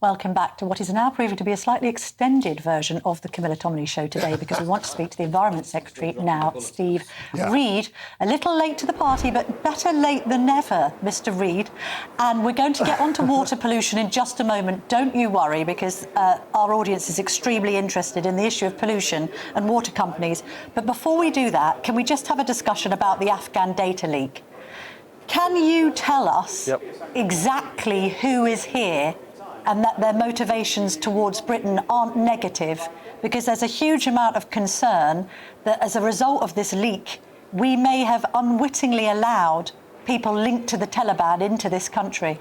Welcome back to what is now proving to be a slightly extended version of the Camilla Tominey show today, because we want to speak to the Environment Secretary now, Steve Reed. A little late to the party, but better late than never, Mr. Reed. And we're going to get on to water pollution in just a moment. Don't you worry, because our audience is extremely interested in the issue of pollution and water companies. But before we do that, can we just have a discussion about the Afghan data leak? Can you tell us exactly who is here and that their motivations towards Britain aren't negative? Because there's a huge amount of concern that as a result of this leak, we may have unwittingly allowed people linked to the Taliban into this country.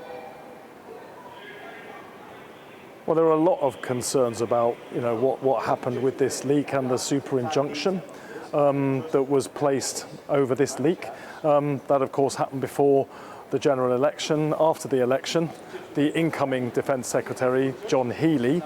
Well, there are a lot of concerns about, what happened with this leak and the super injunction that was placed over this leak. That, of course, happened before the general election. After the election, the incoming Defence Secretary, John Healey,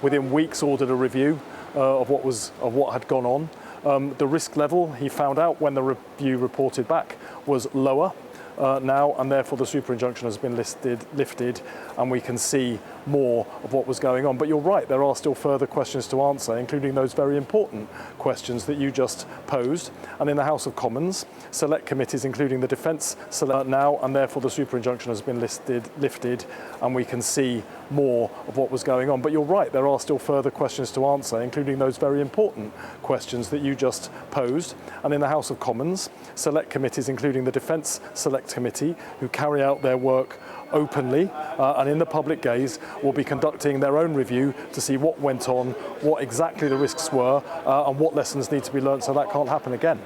within weeks ordered a review of what had gone on. The risk level, he found out when the review reported back, was lower now, and therefore the super injunction has been lifted, and we can see more of what was going on. But you're right, there are still further questions to answer, including those very important questions that you just posed. And in the House of Commons, select committees, including the Defence Select now, and therefore the super injunction has been lifted, and we can see more of what was going on. But you're right, there are still further questions to answer, including those very important questions that you just posed. And in the House of Commons, select committees, including the Defence Select Committee, who carry out their work openly and in the public gaze, will be conducting their own review to see what went on, what exactly the risks were, and what lessons need to be learned so that can't happen again.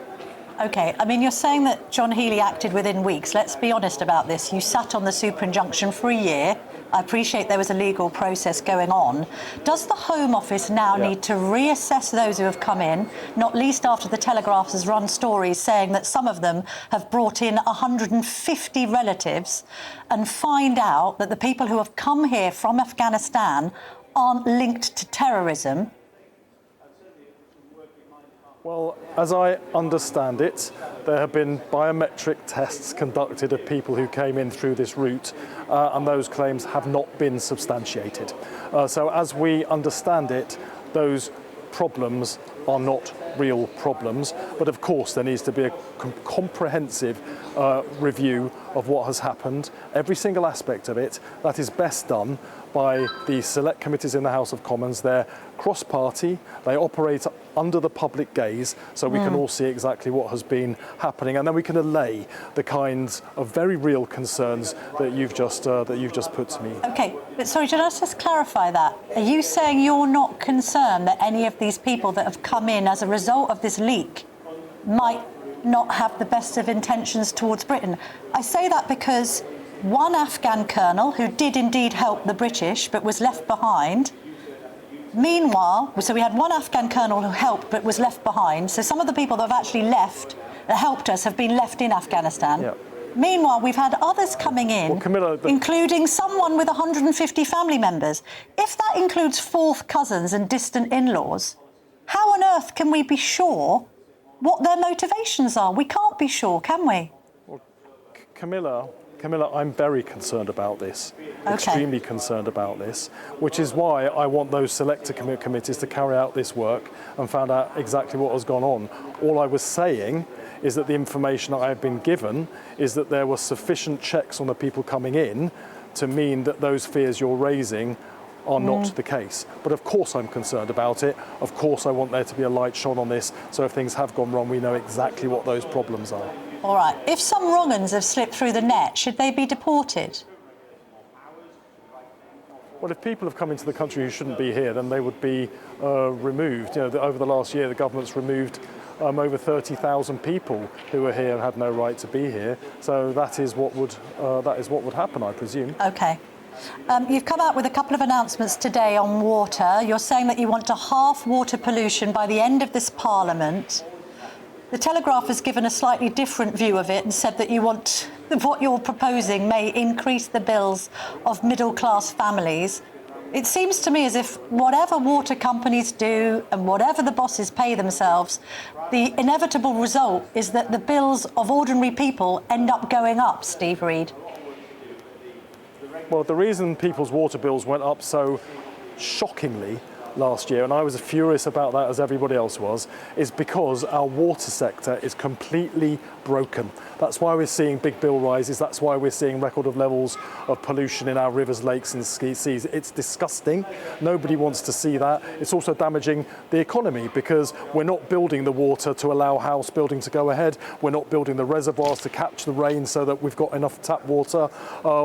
OK, I mean, you're saying that John Healey acted within weeks. Let's be honest about this. You sat on the super injunction for a year. I appreciate there was a legal process going on. Does the Home Office now need to reassess those who have come in, not least after the Telegraph has run stories saying that some of them have brought in 150 relatives, and find out that the people who have come here from Afghanistan aren't linked to terrorism? Well, as I understand it, there have been biometric tests conducted of people who came in through this route, and those claims have not been substantiated. So as we understand it, those problems are not real problems. But of course, there needs to be a comprehensive review of what has happened, every single aspect of it. That is best done by the select committees in the House of Commons. They're cross-party, they operate under the public gaze, so we can all see exactly what has been happening, and then we can allay the kinds of very real concerns that you've just put to me. OK, but sorry, should I just clarify that? Are you saying you're not concerned that any of these people that have come in as a result of this leak might not have the best of intentions towards Britain? I say that because one Afghan colonel, who did indeed help the British but was left behind. Meanwhile, so we had one Afghan colonel who helped but was left behind. So some of the people that have actually left, that helped us, have been left in Afghanistan. Meanwhile, we've had others coming in, Camilla, including someone with 150 family members. If that includes fourth cousins and distant in-laws, how on earth can we be sure what their motivations are? We can't be sure, can we? Well, Camilla, I'm very concerned about this, extremely concerned about this, which is why I want those selector committees to carry out this work and find out exactly what has gone on. All I was saying is that the information I have been given is that there were sufficient checks on the people coming in to mean that those fears you're raising are not the case. But of course I'm concerned about it. Of course I want there to be a light shone on this, so if things have gone wrong, we know exactly what those problems are. All right. If some wrong-uns have slipped through the net, should they be deported? Well, if people have come into the country who shouldn't be here, then they would be removed. Over the last year, the government's removed over 30,000 people who were here and had no right to be here. So that is what would happen, I presume. OK. You've come out with a couple of announcements today on water. You're saying that you want to halve water pollution by the end of this Parliament. The Telegraph has given a slightly different view of it and said that what you're proposing may increase the bills of middle-class families. It seems to me as if whatever water companies do and whatever the bosses pay themselves, the inevitable result is that the bills of ordinary people end up going up, Steve Reed. Well, the reason people's water bills went up so shockingly last year, and I was furious about that as everybody else was, is because our water sector is completely broken. That's why we're seeing big bill rises. That's why we're seeing record of levels of pollution in our rivers, lakes and seas. It's disgusting. Nobody wants to see that. It's also damaging the economy because we're not building the water to allow house building to go ahead. We're not building the reservoirs to catch the rain so that we've got enough tap water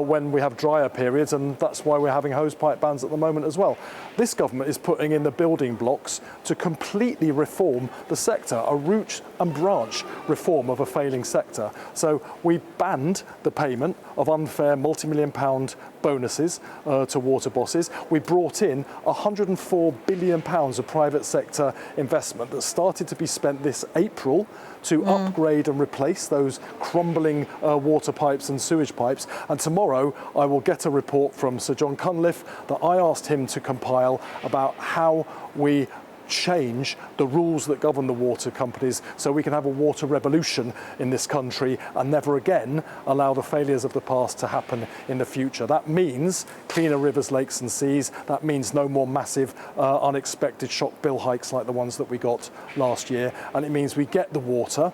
when we have drier periods, and that's why we're having hosepipe bans at the moment as well. This government is putting in the building blocks to completely reform the sector, a root and branch reform of a failing sector. So we banned the payment of unfair multi-million pound bonuses to water bosses. We brought in £104 billion of private sector investment that started to be spent this April to upgrade and replace those crumbling water pipes and sewage pipes. And tomorrow I will get a report from Sir John Cunliffe that I asked him to compile about how we change the rules that govern the water companies so we can have a water revolution in this country and never again allow the failures of the past to happen in the future. That means cleaner rivers, lakes and seas. That means no more massive unexpected shock bill hikes like the ones that we got last year. And it means we get the water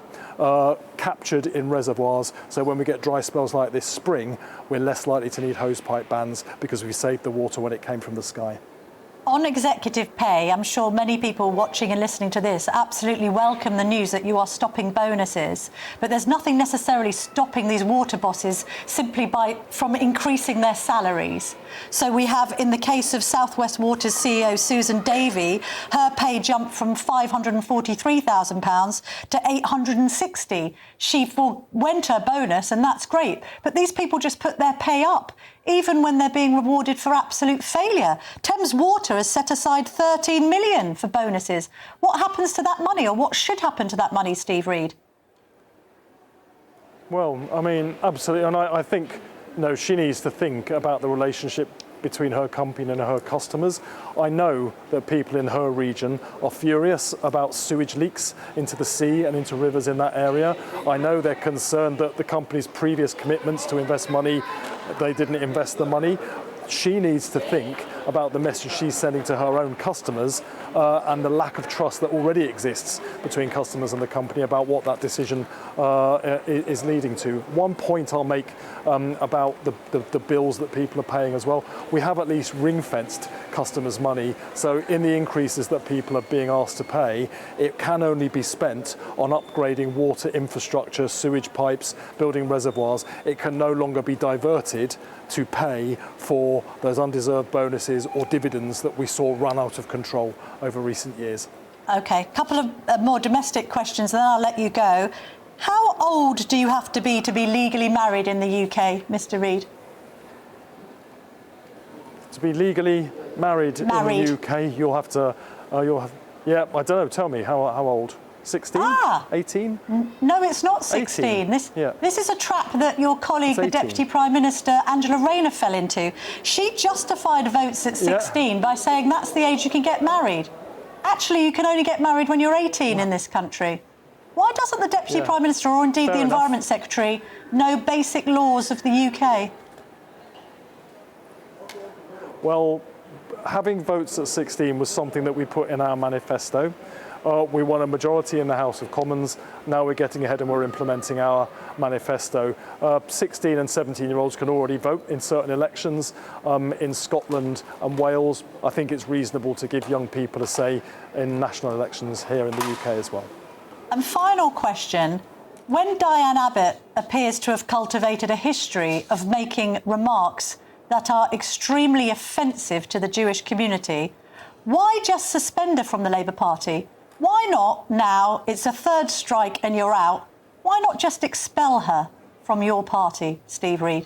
captured in reservoirs, so when we get dry spells like this spring, we're less likely to need hosepipe bans because we saved the water when it came from the sky. On executive pay, I'm sure many people watching and listening to this absolutely welcome the news that you are stopping bonuses, but there's nothing necessarily stopping these water bosses simply from increasing their salaries. So we have, in the case of South West Water's CEO Susan Davey, her pay jumped from £543,000 to £860,000. She forwent her bonus, and that's great. But these people just put their pay up, even when they're being rewarded for absolute failure. Thames Water has set aside £13 million for bonuses. What happens to that money, or what should happen to that money, Steve Reed? Well, I mean, absolutely, and I think she needs to think about the relationship between her company and her customers. I know that people in her region are furious about sewage leaks into the sea and into rivers in that area. I know they're concerned that the company's previous commitments to invest money, they didn't invest the money. She needs to think about the message she's sending to her own customers and the lack of trust that already exists between customers and the company about what that decision is leading to. One point I'll make about the bills that people are paying as well. We have at least ring-fenced customers' money, so in the increases that people are being asked to pay, it can only be spent on upgrading water infrastructure, sewage pipes, building reservoirs. It can no longer be diverted to pay for those undeserved bonuses or dividends that we saw run out of control over recent years. OK, a couple of more domestic questions, and then I'll let you go. How old do you have to be legally married in the UK, Mr. Reed? To be legally married in the UK, you'll have to, yeah, I don't know, tell me, how old? 16? 18? No, it's not 16. This is a trap that your colleague, the Deputy Prime Minister, Angela Rayner, fell into. She justified votes at 16 by saying that's the age you can get married. Actually, you can only get married when you're 18 in this country. Why doesn't the Deputy Prime Minister, or indeed the Environment Secretary, know basic laws of the UK? Well, having votes at 16 was something that we put in our manifesto. We won a majority in the House of Commons. Now we're getting ahead and we're implementing our manifesto. 16 and 17-year-olds can already vote in certain elections in Scotland and Wales. I think it's reasonable to give young people a say in national elections here in the UK as well. And final question. When Diane Abbott appears to have cultivated a history of making remarks that are extremely offensive to the Jewish community, why just suspend her from the Labour Party? Why not, now it's a third strike and you're out, why not just expel her from your party, Steve Reed?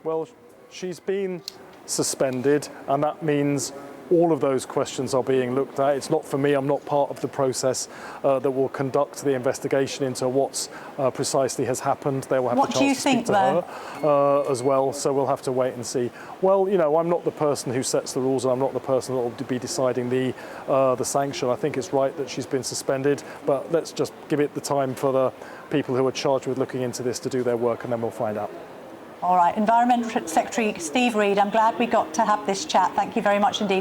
Well, she's been suspended, and that means all of those questions are being looked at. It's not for me, I'm not part of the process that will conduct the investigation into what's precisely has happened. They will have the chance to speak to her as well, so we'll have to wait and see. Well, I'm not the person who sets the rules, and I'm not the person that will be deciding the sanction. I think it's right that she's been suspended, but let's just give it the time for the people who are charged with looking into this to do their work, and then we'll find out. All right, Environment Secretary Steve Reid, I'm glad we got to have this chat. Thank you very much indeed.